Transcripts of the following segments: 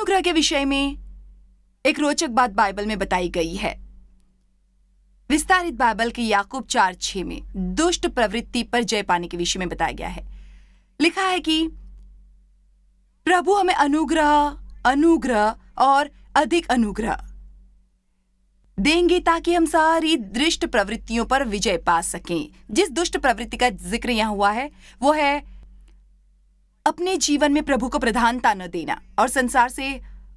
अनुग्रह के विषय में एक रोचक बात बाइबल में बताई गई है। विस्तारित बाइबल के याकूब 4:6 में दुष्ट प्रवृत्ति पर जय पाने के विषय में बताया गया है। लिखा है कि प्रभु हमें अनुग्रह, अनुग्रह और अधिक अनुग्रह देंगे ताकि हम सारी दुष्ट प्रवृत्तियों पर विजय पा सकें। जिस दुष्ट प्रवृत्ति का जिक्र यहाँ हुआ है वो है अपने जीवन में प्रभु को प्रधानता न देना और संसार से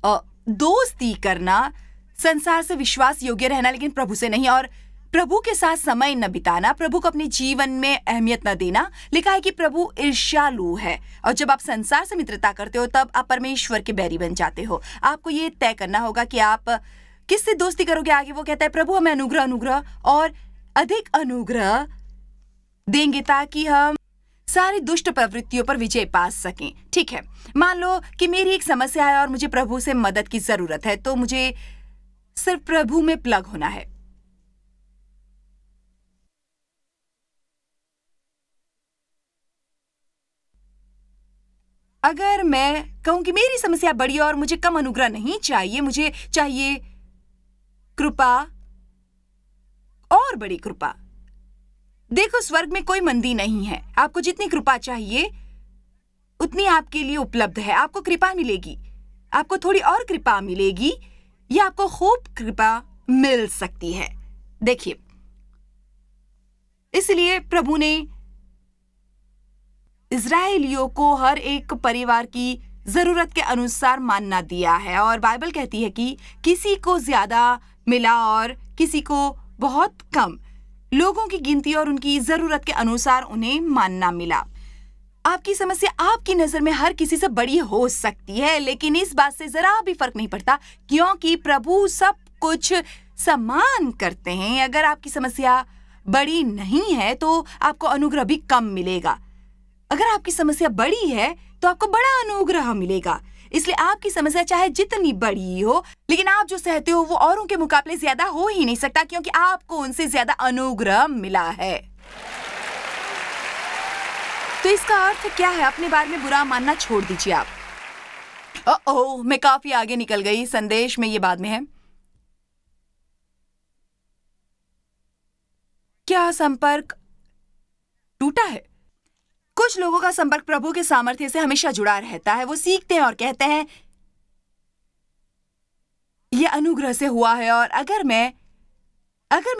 दोस्ती करना, संसार से विश्वास योग्य रहना लेकिन प्रभु से नहीं, और प्रभु के साथ समय न बिताना, प्रभु को अपने जीवन में अहमियत न देना। लिखा है कि प्रभु ईर्ष्यालु है और जब आप संसार से मित्रता करते हो तब आप परमेश्वर के बैरी बन जाते हो। आपको ये तय करना होगा कि आप किससे दोस्ती करोगे आगे। वो कहता है प्रभु हमें अनुग्रह, अनुग्रह और अधिक अनुग्रह देंगे ताकि हम सारी दुष्ट प्रवृत्तियों पर विजय पा सकें। ठीक है, मान लो कि मेरी एक समस्या है और मुझे प्रभु से मदद की जरूरत है, तो मुझे सिर्फ प्रभु में प्लग होना है। अगर मैं कहूं कि मेरी समस्या बड़ी और मुझे कम अनुग्रह नहीं चाहिए, मुझे चाहिए कृपा और बड़ी कृपा। देखो, स्वर्ग में कोई मंदी नहीं है। आपको जितनी कृपा चाहिए उतनी आपके लिए उपलब्ध है। आपको कृपा मिलेगी, आपको थोड़ी और कृपा मिलेगी या आपको खूब कृपा मिल सकती है। देखिए, इसलिए प्रभु ने इज़राइलियों को हर एक परिवार की जरूरत के अनुसार मानना दिया है और बाइबल कहती है कि किसी को ज्यादा मिला और किसी को बहुत कम। लोगों की गिनती और उनकी जरूरत के अनुसार उन्हें मानना मिला। आपकी समस्या आपकी नजर में हर किसी से बड़ी हो सकती है, लेकिन इस बात से जरा भी फर्क नहीं पड़ता क्योंकि प्रभु सब कुछ समान करते हैं। अगर आपकी समस्या बड़ी नहीं है तो आपको अनुग्रह भी कम मिलेगा। अगर आपकी समस्या बड़ी है तो आपको बड़ा अनुग्रह मिलेगा। इसलिए आपकी समस्या चाहे जितनी बड़ी हो, लेकिन आप जो सहते हो वो औरों के मुकाबले ज्यादा हो ही नहीं सकता क्योंकि आपको उनसे ज्यादा अनुग्रह मिला है। तो इसका अर्थ क्या है? अपने बारे में बुरा मानना छोड़ दीजिए आप। ओह, मैं काफी आगे निकल गई। संदेश में ये बाद में है। क्या संपर्क टूटा है? कुछ लोगों का संपर्क प्रभु के सामर्थ्य से हमेशा जुड़ा रहता है। वो सीखते हैं और कहते हैं यह अनुग्रह से हुआ है। और अगर मैं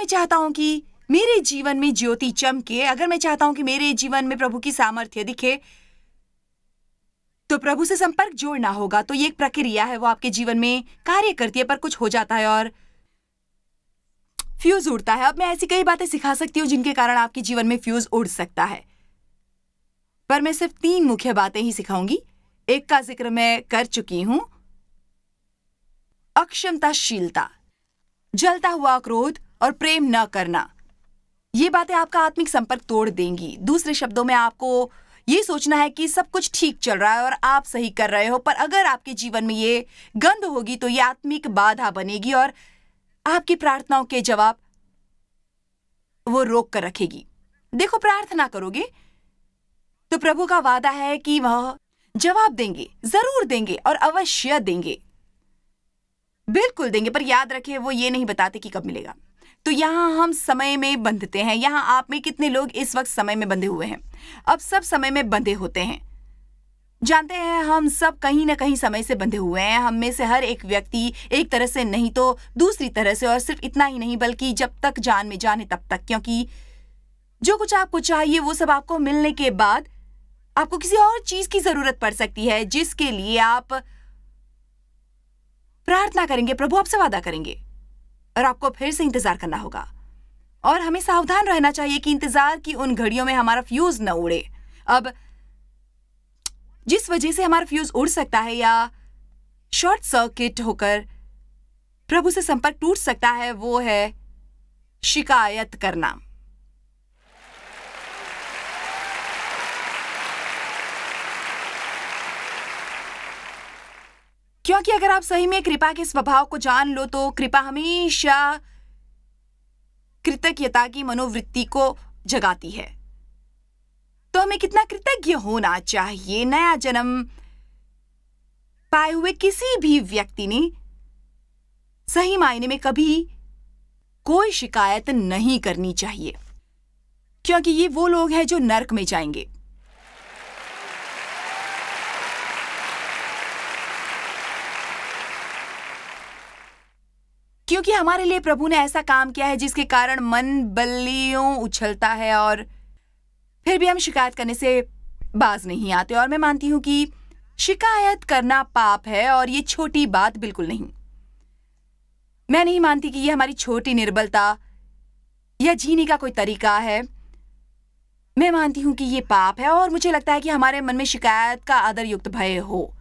चाहता हूं कि मेरे जीवन में ज्योति चमके, अगर मैं चाहता हूं कि मेरे जीवन में प्रभु की सामर्थ्य दिखे, तो प्रभु से संपर्क जोड़ना होगा। तो ये एक प्रक्रिया है, वो आपके जीवन में कार्य करती है, पर कुछ हो जाता है और फ्यूज उड़ता है। अब मैं ऐसी कई बातें सिखा सकती हूँ जिनके कारण आपके जीवन में फ्यूज उड़ सकता है, पर मैं सिर्फ 3 मुख्य बातें ही सिखाऊंगी। एक का जिक्र मैं कर चुकी हूं, अक्षमताशीलता, जलता हुआ क्रोध और प्रेम न करना। ये बातें आपका आत्मिक संपर्क तोड़ देंगी। दूसरे शब्दों में आपको ये सोचना है कि सब कुछ ठीक चल रहा है और आप सही कर रहे हो, पर अगर आपके जीवन में ये गंध होगी तो ये आत्मिक बाधा बनेगी और आपकी प्रार्थनाओं के जवाब वो रोक कर रखेगी। देखो, प्रार्थना करोगे तो प्रभु का वादा है कि वह जवाब देंगे, जरूर देंगे और अवश्य देंगे, बिल्कुल देंगे। पर याद रखें, वो ये नहीं बताते कि कब मिलेगा। तो यहाँ हम समय में बंधते हैं। यहाँ आप में कितने लोग इस वक्त समय में बंधे हुए हैं? अब सब समय में बंधे होते हैं। जानते हैं, हम सब कहीं ना कहीं समय से बंधे हुए हैं। हम में से हर एक व्यक्ति एक तरह से नहीं तो दूसरी तरह से, और सिर्फ इतना ही नहीं बल्कि जब तक जान में जाने तब तक, क्योंकि जो कुछ आपको चाहिए वो सब आपको मिलने के बाद आपको किसी और चीज की जरूरत पड़ सकती है जिसके लिए आप प्रार्थना करेंगे, प्रभु आपसे वादा करेंगे और आपको फिर से इंतजार करना होगा। और हमें सावधान रहना चाहिए कि इंतजार की उन घड़ियों में हमारा फ्यूज न उड़े। अब जिस वजह से हमारा फ्यूज उड़ सकता है या शॉर्ट सर्किट होकर प्रभु से संपर्क टूट सकता है, वो है शिकायत करना। क्योंकि अगर आप सही में कृपा के स्वभाव को जान लो तो कृपा हमेशा कृतज्ञता की मनोवृत्ति को जगाती है। तो हमें कितना कृतज्ञ होना चाहिए। नया जन्म पाए हुए किसी भी व्यक्ति ने सही मायने में कभी कोई शिकायत नहीं करनी चाहिए, क्योंकि ये वो लोग हैं जो नर्क में जाएंगे। क्योंकि हमारे लिए प्रभु ने ऐसा काम किया है जिसके कारण मन बल्लियों उछलता है, और फिर भी हम शिकायत करने से बाज नहीं आते। और मैं मानती हूं कि शिकायत करना पाप है, और ये छोटी बात बिल्कुल नहीं। मैं नहीं मानती कि ये हमारी छोटी निर्बलता या जीने का कोई तरीका है। मैं मानती हूं कि ये पाप है, और मुझे लगता है कि हमारे मन में शिकायत का आदर युक्त भय हो,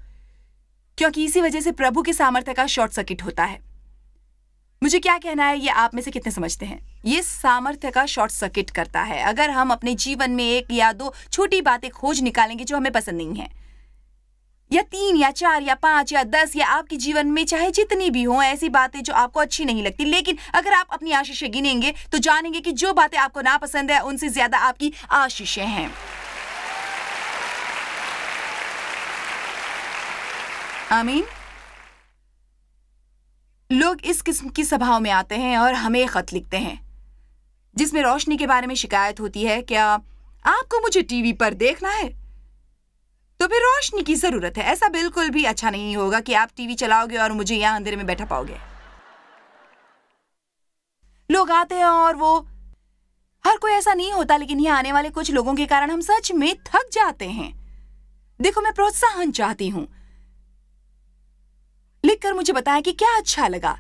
क्योंकि इसी वजह से प्रभु के सामर्थ्य का शॉर्ट सर्किट होता है। मुझे क्या कहना है, ये आप में से कितने समझते हैं? ये सामर्थ्य का शॉर्ट सर्किट करता है। अगर हम अपने जीवन में 1 या 2 छोटी बातें खोज निकालेंगे जो हमें पसंद नहीं है, या 3 या 4 या 5 या 10, या आपके जीवन में चाहे जितनी भी हो ऐसी बातें जो आपको अच्छी नहीं लगती, लेकिन अगर आप अपनी आशीषें गिनेंगे तो जानेंगे कि जो बातें आपको नापसंद है उनसे ज्यादा आपकी आशीषें हैं। आमीन। लोग इस किस्म की सभाओं में आते हैं और हमें खत लिखते हैं जिसमें रोशनी के बारे में शिकायत होती है। क्या आपको मुझे टीवी पर देखना है? तो फिर रोशनी की जरूरत है। ऐसा बिल्कुल भी अच्छा नहीं होगा कि आप टीवी चलाओगे और मुझे यहां अंधेरे में बैठा पाओगे। लोग आते हैं और वो हर कोई ऐसा नहीं होता, लेकिन यहाँ आने वाले कुछ लोगों के कारण हम सच में थक जाते हैं। देखो, मैं प्रोत्साहन चाहती हूं। लिखकर मुझे बताया कि क्या अच्छा लगा।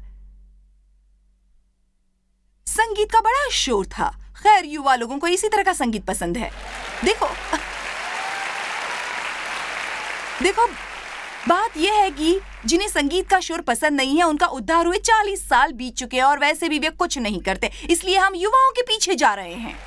संगीत का बड़ा शोर था। खैर, युवा लोगों को इसी तरह का संगीत पसंद है। देखो, बात यह है कि जिन्हें संगीत का शोर पसंद नहीं है उनका उद्धार हुए 40 साल बीत चुके हैं, और वैसे भी वे कुछ नहीं करते। इसलिए हम युवाओं के पीछे जा रहे हैं।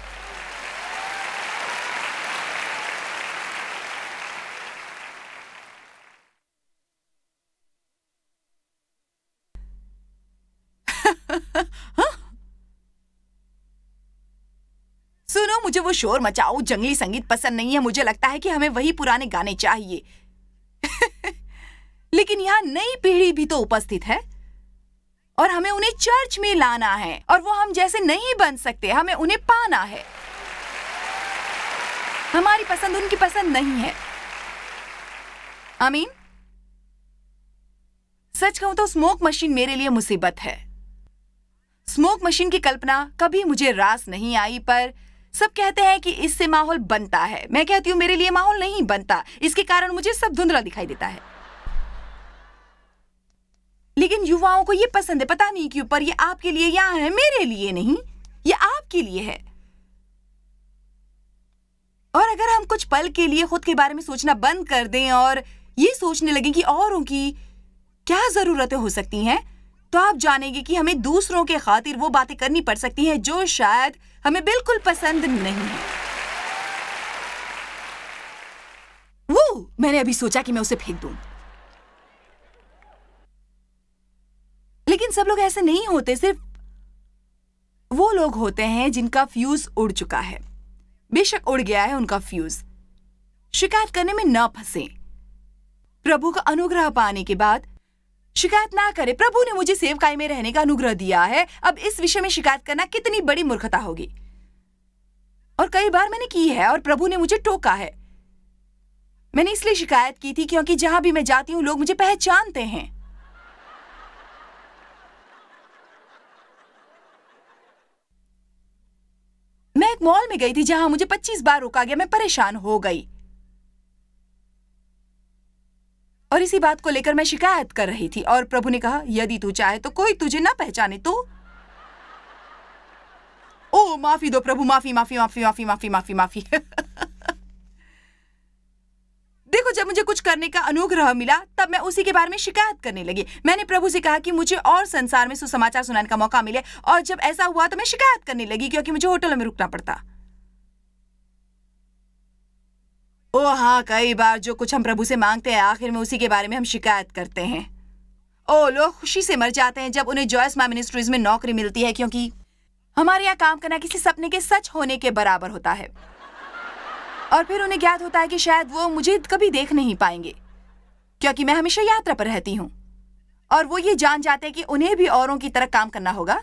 सुनो, मुझे वो शोर मचाओ जंगली संगीत पसंद नहीं है। मुझे लगता है कि हमें वही पुराने गाने चाहिए। लेकिन यहाँ नई पीढ़ी भी तो उपस्थित है, और हमें उन्हें चर्च में लाना है, और वो हम जैसे नहीं बन सकते। हमें उन्हें पाना है। हमारी पसंद उनकी पसंद नहीं है। आमीन। सच कहूं तो स्मोक मशीन मेरे लिए मुसीबत है। स्मोक मशीन की कल्पना कभी मुझे रास नहीं आई, पर सब कहते हैं कि इससे माहौल बनता है। मैं कहती हूँ मेरे लिए माहौल नहीं बनता। इसके कारण मुझे सब धुंधला दिखाई देता है। लेकिन युवाओं को ये पसंद है, पता नहीं क्यों, पर ये आपके लिए यहाँ है, मेरे लिए नहीं। ये आपके लिए है। और अगर हम कुछ पल के लिए खुद के बारे में सोचना बंद कर दें और ये सोचने लगें कि औरों की क्या जरूरतें हो सकती हैं, तो आप जानेंगे कि हमें दूसरों के खातिर वो बातें करनी पड़ सकती हैं जो शायद हमें बिल्कुल पसंद नहीं है। वो मैंने अभी सोचा कि मैं उसे फेंक दूं, लेकिन सब लोग ऐसे नहीं होते। सिर्फ वो लोग होते हैं जिनका फ्यूज उड़ चुका है। बेशक उड़ गया है उनका फ्यूज। शिकायत करने में न फंसे। प्रभु का अनुग्रह पाने के बाद शिकायत ना करे। प्रभु ने मुझे सेवकाई में रहने का अनुग्रह दिया है, अब इस विषय में शिकायत करना कितनी बड़ी मूर्खता होगी। और कई बार मैंने की है और प्रभु ने मुझे टोका है। मैंने इसलिए शिकायत की थी क्योंकि जहां भी मैं जाती हूं लोग मुझे पहचानते हैं। मैं एक मॉल में गई थी जहां मुझे 25 बार रोका गया। मैं परेशान हो गई और इसी बात को लेकर मैं शिकायत कर रही थी, और प्रभु ने कहा, यदि तू चाहे तो कोई तुझे ना पहचाने तो। ओ माफी दो प्रभु, माफी माफी माफी माफी माफी माफी माफी। देखो, जब मुझे कुछ करने का अनुग्रह मिला तब मैं उसी के बारे में शिकायत करने लगी। मैंने प्रभु से कहा कि मुझे और संसार में सुसमाचार सुनाने का मौका मिले, और जब ऐसा हुआ तो मैं शिकायत करने लगी क्योंकि मुझे होटलों में रुकना पड़ता। ओ हाँ, कई बार जो कुछ हम प्रभु से मांगते हैं आखिर में उसी के बारे में हम शिकायत करते हैं। ओ, लोग खुशी से मर जाते हैं जब उन्हें जॉयस मां मिनिस्ट्रीज में नौकरी मिलती है, क्योंकि हमारे यहाँ काम करना किसी सपने के सच होने के बराबर होता है। और फिर उन्हें ज्ञात होता है कि शायद वो मुझे कभी देख नहीं पाएंगे क्योंकि मैं हमेशा यात्रा पर रहती हूँ और वो ये जान जाते हैं कि उन्हें भी औरों की तरह काम करना होगा,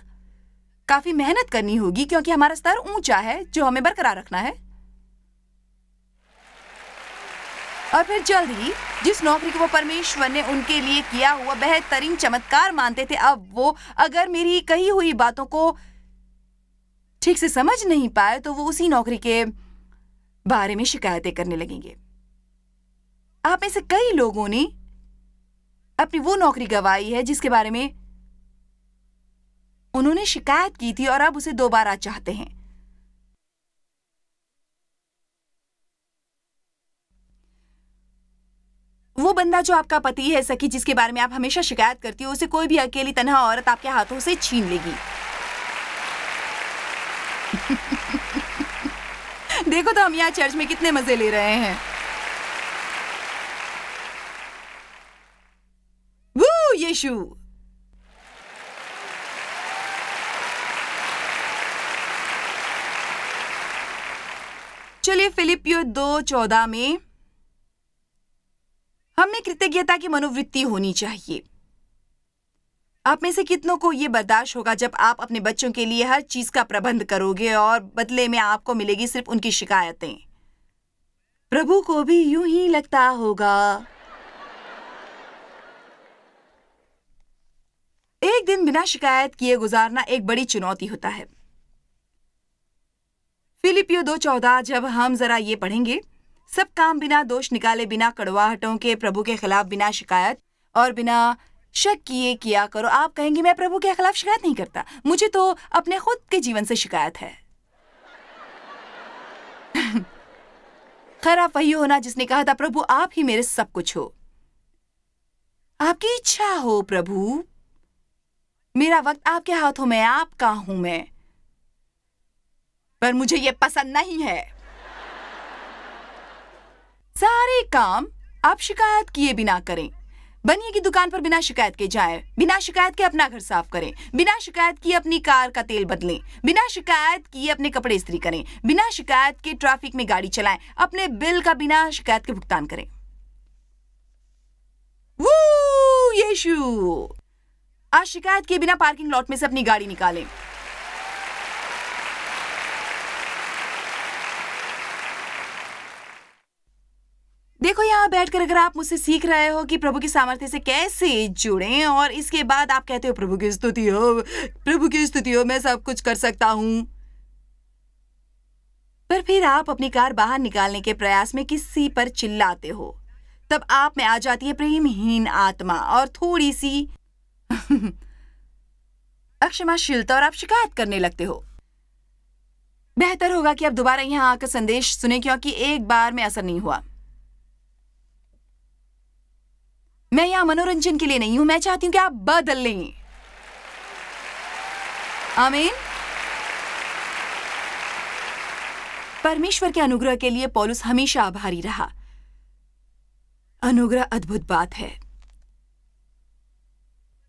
काफी मेहनत करनी होगी क्योंकि हमारा स्तर ऊंचा है जो हमें बरकरार रखना है। और फिर जल्द ही जिस नौकरी को वो परमेश्वर ने उनके लिए किया हुआ बेहतरीन चमत्कार मानते थे, अब वो अगर मेरी कही हुई बातों को ठीक से समझ नहीं पाए तो वो उसी नौकरी के बारे में शिकायतें करने लगेंगे। आप में से कई लोगों ने अपनी वो नौकरी गंवाई है जिसके बारे में उन्होंने शिकायत की थी और अब उसे दोबारा चाहते हैं। वो बंदा जो आपका पति है सखी, जिसके बारे में आप हमेशा शिकायत करती हो, उसे कोई भी अकेली तन्हा औरत आपके हाथों से छीन लेगी। देखो तो हम यहाँ चर्च में कितने मजे ले रहे हैं। वो यीशु। चलिए फिलिपियो 2:14 में हमें कृतज्ञता की मनोवृत्ति होनी चाहिए। आप में से कितनों को यह बर्दाश्त होगा जब आप अपने बच्चों के लिए हर चीज का प्रबंध करोगे और बदले में आपको मिलेगी सिर्फ उनकी शिकायतें। प्रभु को भी यूं ही लगता होगा। एक दिन बिना शिकायत किए गुजारना एक बड़ी चुनौती होता है। फिलिपियो 2:14 जब हम जरा ये पढ़ेंगे, सब काम बिना दोष निकाले, बिना कड़वाहटों के प्रभु के खिलाफ बिना शिकायत और बिना शक किए किया करो। आप कहेंगे मैं प्रभु के खिलाफ शिकायत नहीं करता, मुझे तो अपने खुद के जीवन से शिकायत है। खैर आप वही हो ना जिसने कहा था प्रभु आप ही मेरे सब कुछ हो। आपकी इच्छा हो प्रभु, मेरा वक्त आपके हाथों में, आपका हूं मैं, पर मुझे यह पसंद नहीं है। सारे काम आप शिकायत किए बिना करें। बनिए की दुकान पर बिना शिकायत के जाएं, बिना शिकायत के अपना घर साफ करें, बिना शिकायत किए अपनी कार का तेल बदलें, बिना शिकायत किए अपने कपड़े इस्त्री करें, बिना शिकायत के ट्रैफिक में गाड़ी चलाएं, अपने बिल का बिना शिकायत के भुगतान करें। वो यीशु। आज शिकायत किए बिना पार्किंग लॉट में से अपनी गाड़ी निकालें। देखो यहाँ बैठकर अगर आप मुझसे सीख रहे हो कि प्रभु की सामर्थ्य से कैसे जुड़ें और इसके बाद आप कहते हो प्रभु की स्तुति हो, मैं सब कुछ कर सकता हूं, पर फिर आप अपनी कार बाहर निकालने के प्रयास में किसी पर चिल्लाते हो, तब आप में आ जाती है प्रेमहीन आत्मा और थोड़ी सी अक्षमाशीलता और आप शिकायत करने लगते हो। बेहतर होगा कि आप दोबारा यहाँ आकर संदेश सुने, क्योंकि एक बार में असर नहीं हुआ। मैं यहां मनोरंजन के लिए नहीं हूं, मैं चाहती हूं कि आप बदल लें। आमीन। परमेश्वर के अनुग्रह के लिए पौलुस हमेशा आभारी रहा। अनुग्रह अद्भुत बात है।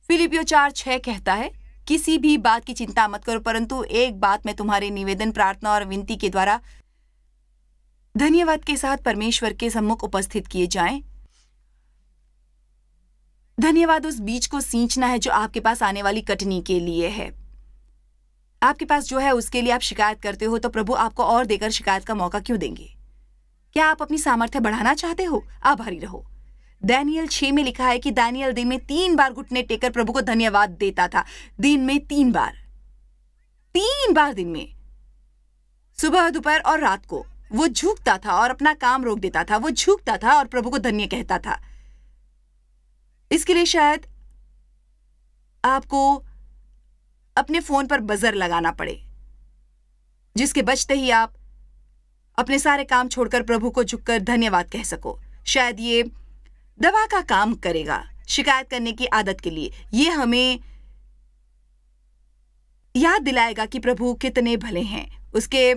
फिलिपियो 4:6 कहता है, किसी भी बात की चिंता मत करो, परंतु एक बात में तुम्हारे निवेदन, प्रार्थना और विनती के द्वारा धन्यवाद के साथ परमेश्वर के सम्मुख उपस्थित किए जाएं। धन्यवाद उस बीज को सींचना है जो आपके पास आने वाली कटनी के लिए है। आपके पास जो है उसके लिए आप शिकायत करते हो, तो प्रभु आपको और देकर शिकायत का मौका क्यों देंगे? क्या आप अपनी सामर्थ्य बढ़ाना चाहते हो? आभारी रहो। दानियल 6 में लिखा है कि दानियल दिन में 3 बार घुटने टेकर प्रभु को धन्यवाद देता था। दिन में 3 बार, 3 बार दिन में, सुबह, दोपहर और रात को वो झुकता था और अपना काम रोक देता था। वो झुकता था और प्रभु को धन्य कहता था। इसके लिए शायद आपको अपने फोन पर बजर लगाना पड़े, जिसके बजते ही आप अपने सारे काम छोड़कर प्रभु को झुककर धन्यवाद कह सको। शायद ये दवा का काम करेगा शिकायत करने की आदत के लिए। ये हमें याद दिलाएगा कि प्रभु कितने भले हैं। उसके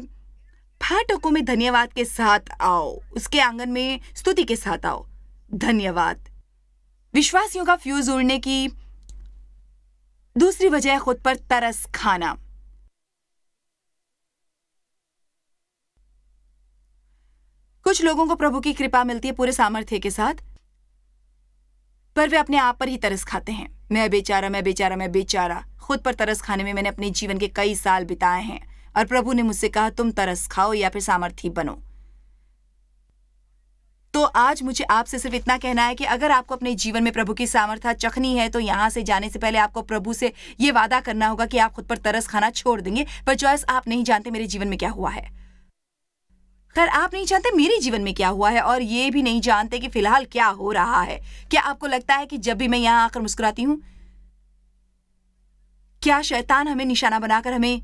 फाटकों में धन्यवाद के साथ आओ, उसके आंगन में स्तुति के साथ आओ। धन्यवाद। विश्वासियों का फ्यूज उड़ने की दूसरी वजह खुद पर तरस खाना। कुछ लोगों को प्रभु की कृपा मिलती है पूरे सामर्थ्य के साथ, पर वे अपने आप पर ही तरस खाते हैं। मैं बेचारा, मैं बेचारा, मैं बेचारा। खुद पर तरस खाने में मैंने अपने जीवन के कई साल बिताए हैं और प्रभु ने मुझसे कहा तुम तरस खाओ या फिर सामर्थी बनो। तो आज मुझे आपसे सिर्फ इतना कहना है कि अगर आपको अपने जीवन में प्रभु की सामर्थ्य चखनी है तो यहाँ से जाने से पहले आपको प्रभु से ये वादा करना होगा कि आप खुद पर तरस खाना छोड़ देंगे। पर जॉयस, आप नहीं जानते मेरे जीवन में क्या हुआ है। खैर, आप नहीं जानते मेरे जीवन में क्या हुआ है और ये भी नहीं जानते कि फिलहाल क्या हो रहा है। क्या आपको लगता है कि जब भी मैं यहाँ आकर मुस्कुराती हूँ, क्या शैतान हमें निशाना बनाकर हमें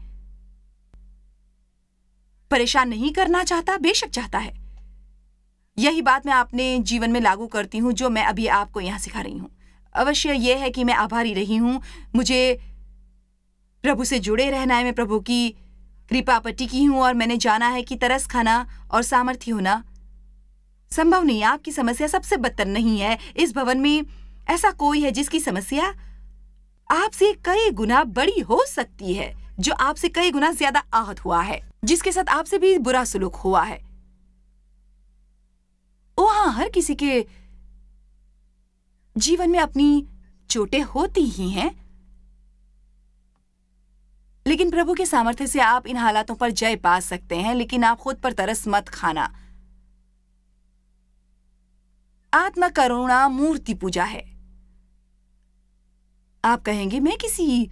परेशान नहीं करना चाहता? बेशक चाहता है। यही बात मैं अपने जीवन में लागू करती हूँ जो मैं अभी आपको यहाँ सिखा रही हूँ। अवश्य यह है कि मैं आभारी रही हूँ। मुझे प्रभु से जुड़े रहना है। मैं प्रभु की कृपा पर टिकी हूँ और मैंने जाना है कि तरस खाना और सामर्थ्य होना संभव नहीं। आपकी समस्या सबसे बदतर नहीं है। इस भवन में ऐसा कोई है जिसकी समस्या आपसे कई गुना बड़ी हो सकती है, जो आपसे कई गुना ज्यादा आहत हुआ है, जिसके साथ आपसे भी बुरा सुलूक हुआ है। ओ हाँ, हर किसी के जीवन में अपनी चोटें होती ही हैं, लेकिन प्रभु के सामर्थ्य से आप इन हालातों पर जय पा सकते हैं। लेकिन आप खुद पर तरस मत खाना। आत्म करुणा मूर्ति पूजा है। आप कहेंगे मैं किसी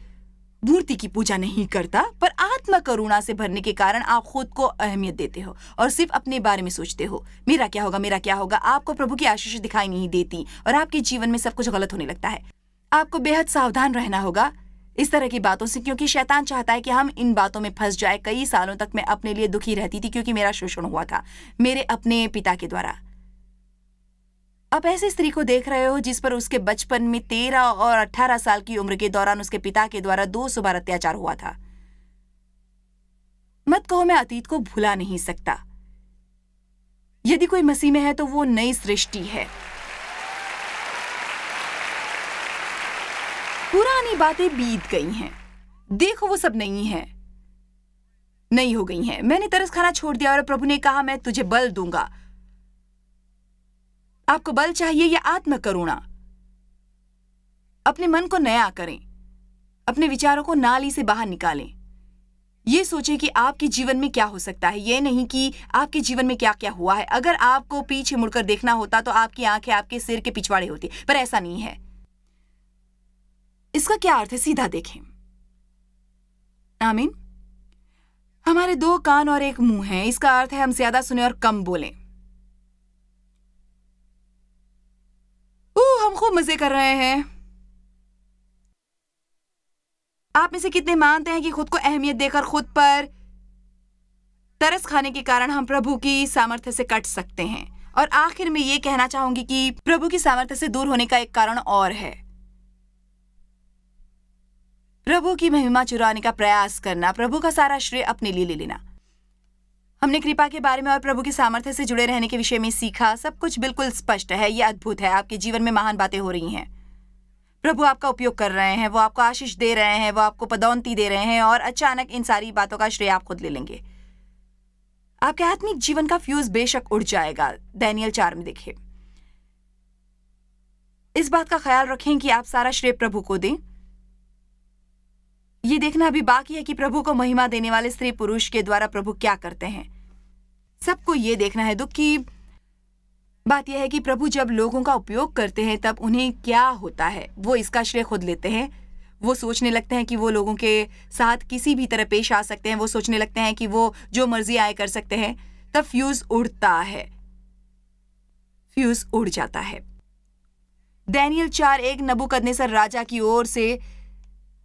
मूर्ति की पूजा नहीं करता, पर आत्म करुणा से भरने के कारण आप खुद को अहमियत देते हो और सिर्फ अपने बारे में सोचते हो, मेरा क्या होगा, मेरा क्या होगा। आपको प्रभु की आशीष दिखाई नहीं देती और आपके जीवन में सब कुछ गलत होने लगता है। आपको बेहद सावधान रहना होगा इस तरह की बातों से, क्योंकि शैतान चाहता है कि हम इन बातों में फंस जाए। कई सालों तक मैं अपने लिए दुखी रहती थी क्योंकि मेरा शोषण हुआ था मेरे अपने पिता के द्वारा। आप ऐसी स्त्री को देख रहे हो जिस पर उसके बचपन में 13 और 18 साल की उम्र के दौरान उसके पिता के द्वारा 200 बार अत्याचार हुआ था। मत कहो मैं अतीत को भुला नहीं सकता। यदि कोई मसीह में है तो वो नई सृष्टि है। पुरानी बातें बीत गई हैं। देखो वो सब नई हो गई हैं। मैंने तरस खाना छोड़ दिया और प्रभु ने कहा मैं तुझे बल दूंगा। आपको बल चाहिए या आत्म करुणा? अपने मन को नया करें, अपने विचारों को नाली से बाहर निकालें। ये सोचें कि आपके जीवन में क्या हो सकता है, ये नहीं कि आपके जीवन में क्या क्या हुआ है। अगर आपको पीछे मुड़कर देखना होता तो आपकी आंखें आपके सिर के पिछवाड़े होती, पर ऐसा नहीं है। इसका क्या अर्थ है? सीधा देखें। आमीन। हमारे 2 कान और 1 मुंह है। इसका अर्थ है हम ज्यादा सुने और कम बोलें। हम खूब मजे कर रहे हैं। आप में से कितने मानते हैं कि खुद को अहमियत देकर खुद पर तरस खाने के कारण हम प्रभु की सामर्थ्य से कट सकते हैं? और आखिर में ये कहना चाहूंगी कि प्रभु की सामर्थ्य से दूर होने का एक कारण और है, प्रभु की महिमा चुराने का प्रयास करना, प्रभु का सारा श्रेय अपने लिए ले लेना। हमने कृपा के बारे में और प्रभु की सामर्थ्य से जुड़े रहने के विषय में सीखा। सब कुछ बिल्कुल स्पष्ट है। यह अद्भुत है। आपके जीवन में महान बातें हो रही हैं। प्रभु आपका उपयोग कर रहे हैं, वो आपको आशीष दे रहे हैं, वो आपको पदोन्नति दे रहे हैं और अचानक इन सारी बातों का श्रेय आप खुद ले लेंगे। आपके आत्मिक जीवन का फ्यूज बेशक उड़ जाएगा। दानियेल 4 में देखिए। इस बात का ख्याल रखें कि आप सारा श्रेय प्रभु को दें। ये देखना अभी बाकी है कि प्रभु को महिमा देने वाले स्त्री पुरुष के द्वारा प्रभु क्या करते हैं। सबको ये देखना है। दुख की बात यह है कि प्रभु जब लोगों का उपयोग करते हैं तब उन्हें क्या होता है, वो इसका श्रेय खुद लेते हैं। वो सोचने लगते हैं कि वो लोगों के साथ किसी भी तरह पेश आ सकते हैं। वो सोचने लगते हैं कि वो जो मर्जी आए कर सकते हैं। तब फ्यूज उड़ता है, फ्यूज उड़ जाता है। दानियेल 4:1 नबूकदनेस्सर राजा की ओर से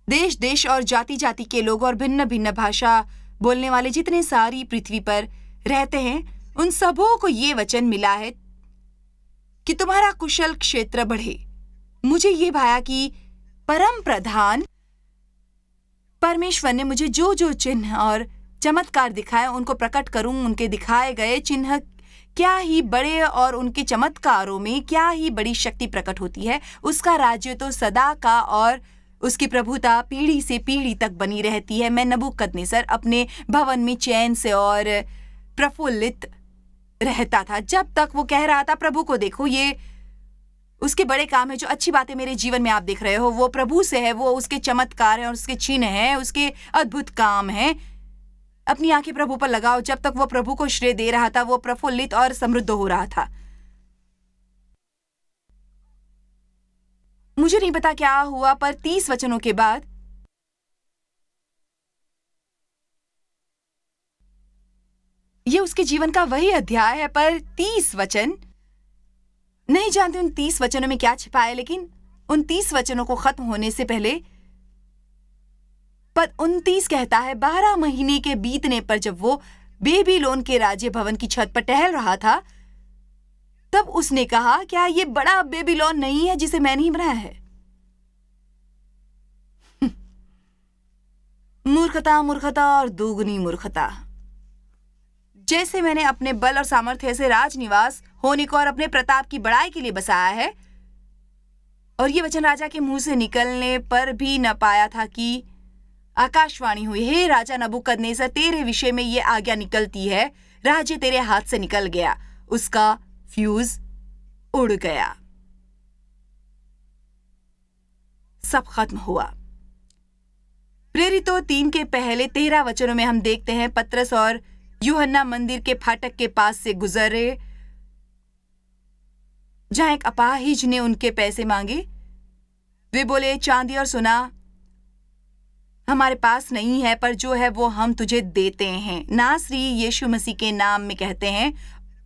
देश देश और जाति जाति के लोग और भिन्न भिन्न भाषा बोलने वाले जितने सारी पृथ्वी पर रहते हैं उन सबों को ये वचन मिला है कि तुम्हारा कुशल क्षेत्र बढ़े। मुझे ये भाया कि परम प्रधान परमेश्वर ने मुझे जो जो चिन्ह और चमत्कार दिखाए उनको प्रकट करूं। उनके दिखाए गए चिन्ह क्या ही बड़े और उनके चमत्कारों में क्या ही बड़ी शक्ति प्रकट होती है। उसका राज्य तो सदा का और उसकी प्रभुता पीढ़ी से पीढ़ी तक बनी रहती है। मैं नबूकदनेस्सर अपने भवन में चैन से और प्रफुल्लित रहता था जब तक वो कह रहा था प्रभु को देखो, ये उसके बड़े काम है, जो अच्छी बातें मेरे जीवन में आप देख रहे हो, वो प्रभु से है, वो उसके चमत्कार हैं और उसके चिन्ह हैं, उसके अद्भुत काम हैं। अपनी आंखें प्रभु पर लगाओ। जब तक वो प्रभु को श्रेय दे रहा था, वो प्रफुल्लित और समृद्ध हो रहा था। मुझे नहीं पता क्या हुआ, पर 30 वचनों के बाद ये उसके जीवन का वही अध्याय है, पर 30 वचन, नहीं जानते उन 30 वचनों में क्या छिपा है, लेकिन उन 30 वचनों को खत्म होने से पहले पद 29 कहता है, 12 महीने के बीतने पर जब वो बेबीलोन के राज्य भवन की छत पर टहल रहा था, तब उसने कहा, क्या ये बड़ा बेबीलोन नहीं है जिसे मैंने ही बनाया है? मूर्खता, मूर्खता और दोगुनी मूर्खता। जैसे मैंने अपने बल और सामर्थ्य से राजनिवास होने को और अपने प्रताप की बड़ाई के लिए बसाया है, और ये वचन राजा के मुंह से निकलने पर भी न पाया था कि आकाशवाणी हुई, हे राजा नबूकदनेस्सर, तेरे विषय में ये आज्ञा निकलती है, राज्य तेरे हाथ से निकल गया, उसका फ्यूज उड़ गया, सब खत्म हुआ। प्रेरितों 3 के पहले 13 वचनों में हम देखते हैं, पतरस और यूहन्ना मंदिर के फाटक के पास से गुजरे, जहां एक अपाहिज ने उनके पैसे मांगे। वे बोले, चांदी और सोना हमारे पास नहीं है, पर जो है वो हम तुझे देते हैं। नासरी यीशु मसीह के नाम में कहते हैं,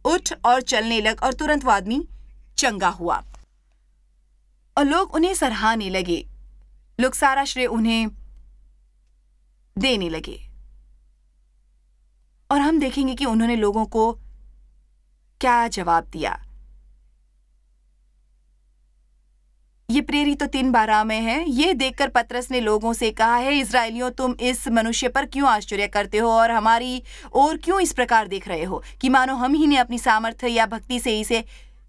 उठ और चलने लग, और तुरंत वो आदमी चंगा हुआ। और लोग उन्हें सराहने लगे, लोग सारा श्रेय उन्हें देने लगे। और हम देखेंगे कि उन्होंने लोगों को क्या जवाब दिया। ये प्रेरितों 3:12 में है। ये देखकर पतरस ने लोगों से कहा, है इस्राएलियों, तुम इस मनुष्य पर क्यों आश्चर्य करते हो और हमारी ओर क्यों इस प्रकार देख रहे हो कि मानो हम ही ने अपनी सामर्थ्य या भक्ति से इसे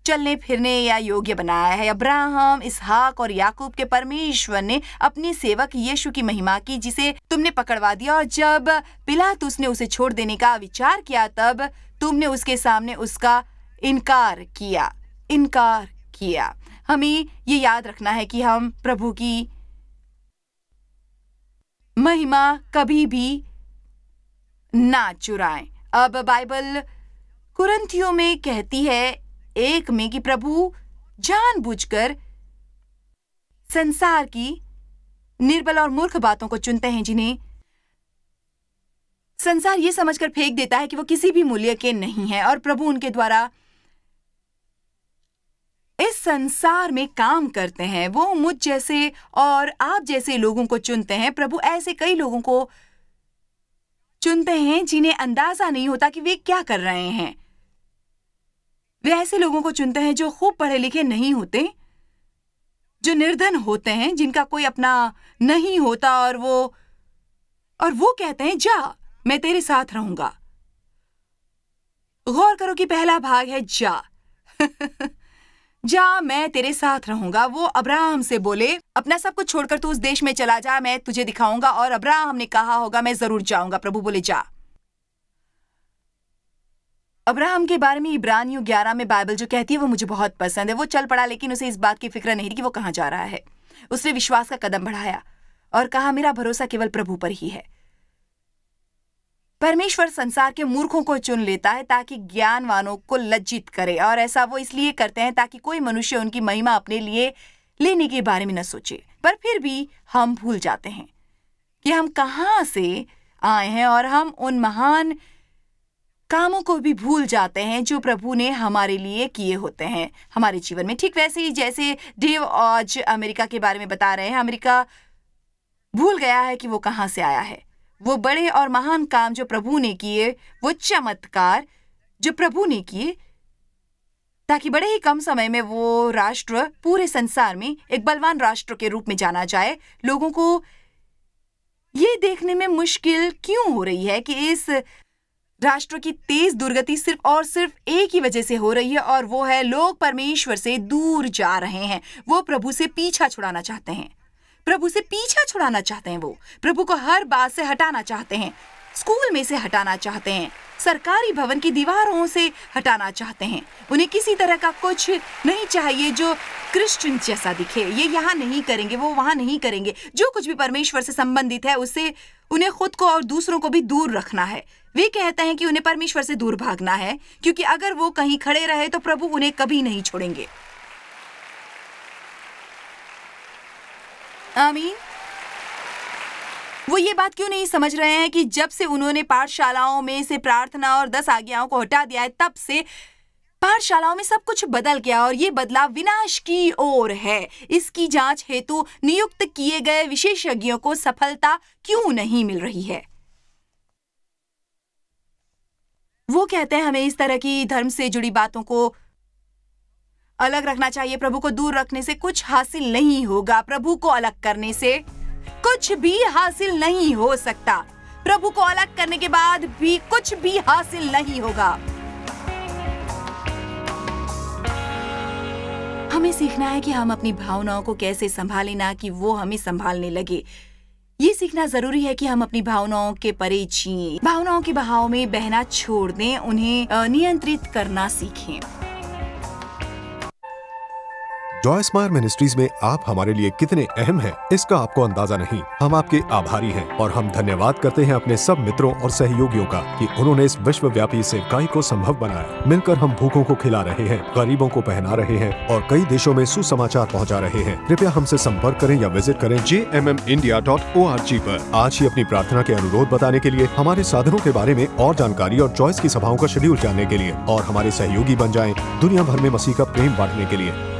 चलने फिरने या योग्य बनाया है। अब्राहम, इसहाक और याकूब के परमेश्वर ने अपने सेवक यीशु की महिमा की, जिसे तुमने पकड़वा दिया, और जब पिलातुस ने उसे छोड़ देने का विचार किया, तब तुमने उसके सामने उसका इनकार किया। हमें ये याद रखना है कि हम प्रभु की महिमा कभी भी ना चुराएं। अब बाइबल कुरिन्थियों में कहती है 1 में कि प्रभु जानबूझकर संसार की निर्बल और मूर्ख बातों को चुनते हैं, जिन्हें संसार ये समझकर फेंक देता है कि वो किसी भी मूल्य के नहीं है, और प्रभु उनके द्वारा इस संसार में काम करते हैं। वो मुझ जैसे और आप जैसे लोगों को चुनते हैं। प्रभु ऐसे कई लोगों को चुनते हैं जिन्हें अंदाजा नहीं होता कि वे क्या कर रहे हैं। वे ऐसे लोगों को चुनते हैं जो खूब पढ़े लिखे नहीं होते, जो निर्धन होते हैं, जिनका कोई अपना नहीं होता, और वो कहते हैं, जा, मैं तेरे साथ रहूंगा। गौर करो कि पहला भाग है जा। जा, मैं तेरे साथ रहूंगा। वो अब्राहम से बोले, अपना सब कुछ छोड़कर तू उस देश में चला जा, मैं तुझे दिखाऊंगा। और अब्राहम ने कहा होगा, मैं जरूर जाऊंगा। प्रभु बोले, जा। अब्राहम के बारे में इब्रानियों 11 में बाइबल जो कहती है वो मुझे बहुत पसंद है। वो चल पड़ा, लेकिन उसे इस बात की फिक्र नहीं थी कि वो कहां जा रहा है। उसने विश्वास का कदम बढ़ाया और कहा, मेरा भरोसा केवल प्रभु पर ही है। परमेश्वर संसार के मूर्खों को चुन लेता है ताकि ज्ञानवानों को लज्जित करे, और ऐसा वो इसलिए करते हैं ताकि कोई मनुष्य उनकी महिमा अपने लिए लेने के बारे में न सोचे। पर फिर भी हम भूल जाते हैं कि हम कहां से आए हैं, और हम उन महान कामों को भी भूल जाते हैं जो प्रभु ने हमारे लिए किए होते हैं हमारे जीवन में। ठीक वैसे ही जैसे डेव आज अमेरिका के बारे में बता रहे हैं, अमेरिका भूल गया है कि वो कहां से आया है। वो बड़े और महान काम जो प्रभु ने किए, वो चमत्कार जो प्रभु ने किए, ताकि बड़े ही कम समय में वो राष्ट्र पूरे संसार में एक बलवान राष्ट्र के रूप में जाना जाए। लोगों को ये देखने में मुश्किल क्यों हो रही है कि इस राष्ट्र की तेज दुर्गति सिर्फ और सिर्फ एक ही वजह से हो रही है, और वो है लोग परमेश्वर से दूर जा रहे हैं। वो प्रभु से पीछा छुड़ाना चाहते हैं। प्रभु से पीछा छुड़ाना चाहते हैं। वो प्रभु को हर बात से हटाना चाहते हैं। स्कूल में से हटाना चाहते हैं, सरकारी भवन की दीवारों से हटाना चाहते हैं। उन्हें किसी तरह का कुछ नहीं चाहिए जो क्रिश्चियन जैसा दिखे। ये यहाँ नहीं करेंगे, वो वहाँ नहीं करेंगे। जो कुछ भी परमेश्वर से संबंधित है उससे उन्हें खुद को और दूसरों को भी दूर रखना है। वे कहते हैं कि उन्हें परमेश्वर से दूर भागना है, क्योंकि अगर वो कहीं खड़े रहे तो प्रभु उन्हें कभी नहीं छोड़ेंगे। आमीन। वो ये बात क्यों नहीं समझ रहे हैं कि जब से उन्होंने पाठशालाओं में से प्रार्थना और 10 आज्ञाओं को हटा दिया है, तब से पाठशालाओं में सब कुछ बदल गया और ये बदलाव विनाश की ओर है। इसकी जांच हेतु नियुक्त किए गए विशेषज्ञों को सफलता क्यों नहीं मिल रही है? वो कहते हैं हमें इस तरह की धर्म से जुड़ी बातों को अलग रखना चाहिए। प्रभु को दूर रखने से कुछ हासिल नहीं होगा। प्रभु को अलग करने से कुछ भी हासिल नहीं हो सकता। प्रभु को अलग करने के बाद भी कुछ भी हासिल नहीं होगा। हमें सीखना है कि हम अपनी भावनाओं को कैसे संभालें, ना कि वो हमें संभालने लगे। ये सीखना जरूरी है कि हम अपनी भावनाओं के परे जिएं, भावनाओं के बहाव में बहना छोड़ दें, उन्हें नियंत्रित करना सीखें। जॉयस मायर मिनिस्ट्रीज में आप हमारे लिए कितने अहम हैं, इसका आपको अंदाजा नहीं। हम आपके आभारी हैं और हम धन्यवाद करते हैं अपने सब मित्रों और सहयोगियों का कि उन्होंने इस विश्वव्यापी सेवकाई को संभव बनाया। मिलकर हम भूखों को खिला रहे हैं, गरीबों को पहना रहे हैं और कई देशों में सुसमाचार पहुंचा रहे हैं। कृपया हमसे संपर्क करें या विजिट करें jmmindia.org पर। आज ही अपनी प्रार्थना के अनुरोध बताने के लिए, हमारे साधनों के बारे में और जानकारी और जॉयस की सभाओं का शेड्यूल जानने के लिए और हमारे सहयोगी बन जाएं दुनिया भर में मसीह का प्रेम बांटने के लिए।